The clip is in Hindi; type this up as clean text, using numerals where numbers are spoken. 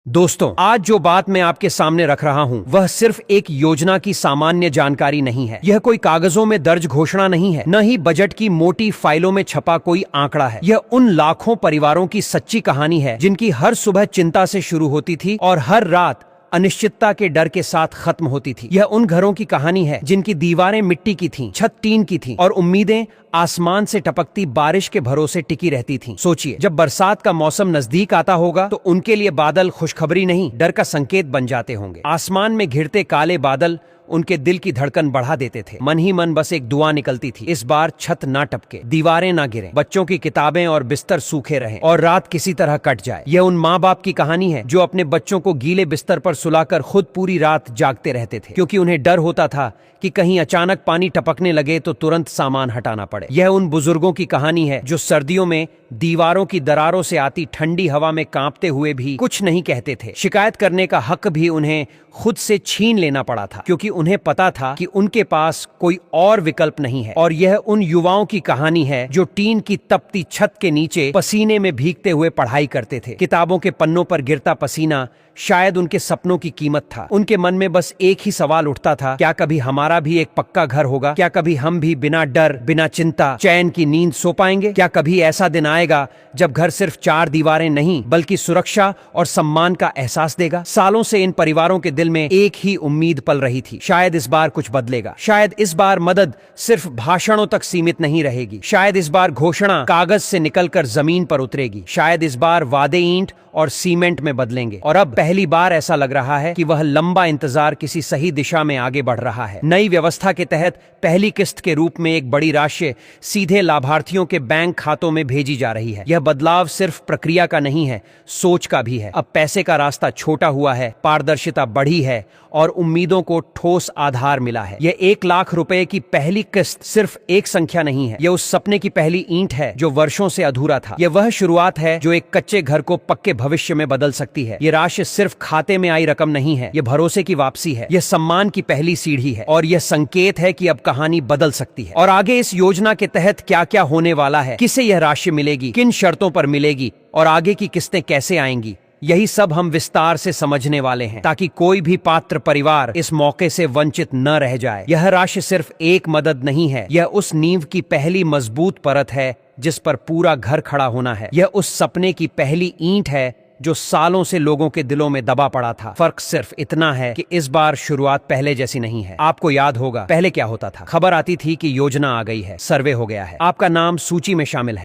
दोस्तों, आज जो बात मैं आपके सामने रख रहा हूं वह सिर्फ एक योजना की सामान्य जानकारी नहीं है। यह कोई कागजों में दर्ज घोषणा नहीं है, न ही बजट की मोटी फाइलों में छपा कोई आंकड़ा है। यह उन लाखों परिवारों की सच्ची कहानी है जिनकी हर सुबह चिंता से शुरू होती थी और हर रात अनिश्चितता के डर के साथ खत्म होती थी। यह उन घरों की कहानी है जिनकी दीवारें मिट्टी की थीं, छत टीन की थी और उम्मीदें आसमान से टपकती बारिश के भरोसे टिकी रहती थीं। सोचिए, जब बरसात का मौसम नजदीक आता होगा तो उनके लिए बादल खुशखबरी नहीं, डर का संकेत बन जाते होंगे। आसमान में घिरते काले बादल उनके दिल की धड़कन बढ़ा देते थे। मन ही मन बस एक दुआ निकलती थी, इस बार छत ना टपके, दीवारें ना गिरें, बच्चों की किताबें और बिस्तर सूखे रहें और रात किसी तरह कट जाए। यह उन माँ बाप की कहानी है जो अपने बच्चों को गीले बिस्तर पर सुलाकर खुद पूरी रात जागते रहते थे, क्योंकि उन्हें डर होता था कि कहीं अचानक पानी टपकने लगे तो तुरंत सामान हटाना पड़े। यह उन बुजुर्गों की कहानी है जो सर्दियों में दीवारों की दरारों से आती ठंडी हवा में कांपते हुए भी कुछ नहीं कहते थे। शिकायत करने का हक भी उन्हें खुद से छीन लेना पड़ा था, क्योंकि उन्हें पता था कि उनके पास कोई और विकल्प नहीं है। और यह उन युवाओं की कहानी है जो टीन की तपती छत के नीचे पसीने में भीगते हुए पढ़ाई करते थे। किताबों के पन्नों पर गिरता पसीना शायद उनके सपनों की कीमत था। उनके मन में बस एक ही सवाल उठता था, क्या कभी हमारा भी एक पक्का घर होगा? क्या कभी हम भी बिना डर, बिना चिंता, चैन की नींद सो पाएंगे? क्या कभी ऐसा दिन आएगा जब घर सिर्फ चार दीवारें नहीं बल्कि सुरक्षा और सम्मान का एहसास देगा? सालों से इन परिवारों के दिल में एक ही उम्मीद पल रही थी, शायद इस बार कुछ बदलेगा। शायद इस बार मदद सिर्फ भाषणों तक सीमित नहीं रहेगी। शायद इस बार घोषणा कागज से निकलकर जमीन पर उतरेगी। शायद इस बार वादे ईंट और सीमेंट में बदलेंगे। और अब पहली बार ऐसा लग रहा है कि वह लंबा इंतजार किसी सही दिशा में आगे बढ़ रहा है। नई व्यवस्था के तहत पहली किस्त के रूप में एक बड़ी राशि सीधे लाभार्थियों के बैंक खातों में भेजी जा रही है। यह बदलाव सिर्फ प्रक्रिया का नहीं है, सोच का भी है। अब पैसे का रास्ता छोटा हुआ है, पारदर्शिता बढ़ी है और उम्मीदों को ठोस आधार मिला है। यह 1 लाख रुपए की पहली किस्त सिर्फ एक संख्या नहीं है, यह उस सपने की पहली ईंट है जो वर्षों से अधूरा था। यह वह शुरुआत है जो एक कच्चे घर को पक्के भविष्य में बदल सकती है। यह राशि सिर्फ खाते में आई रकम नहीं है, यह भरोसे की वापसी है, यह सम्मान की पहली सीढ़ी है और यह संकेत है कि अब कहानी बदल सकती है। और आगे इस योजना के तहत क्या क्या होने वाला है, किसे यह राशि मिलेगी, किन शर्तों पर मिलेगी और आगे की किस्तें कैसे आएंगी, यही सब हम विस्तार से समझने वाले हैं, ताकि कोई भी पात्र परिवार इस मौके से वंचित न रह जाए। यह राशि सिर्फ एक मदद नहीं है, यह उस नींव की पहली मजबूत परत है जिस पर पूरा घर खड़ा होना है। यह उस सपने की पहली ईंट है जो सालों से लोगों के दिलों में दबा पड़ा था। फर्क सिर्फ इतना है कि इस बार शुरुआत पहले जैसी नहीं है। आपको याद होगा पहले क्या होता था? खबर आती थी कि योजना आ गई है, सर्वे हो गया है, आपका नाम सूची में शामिल है।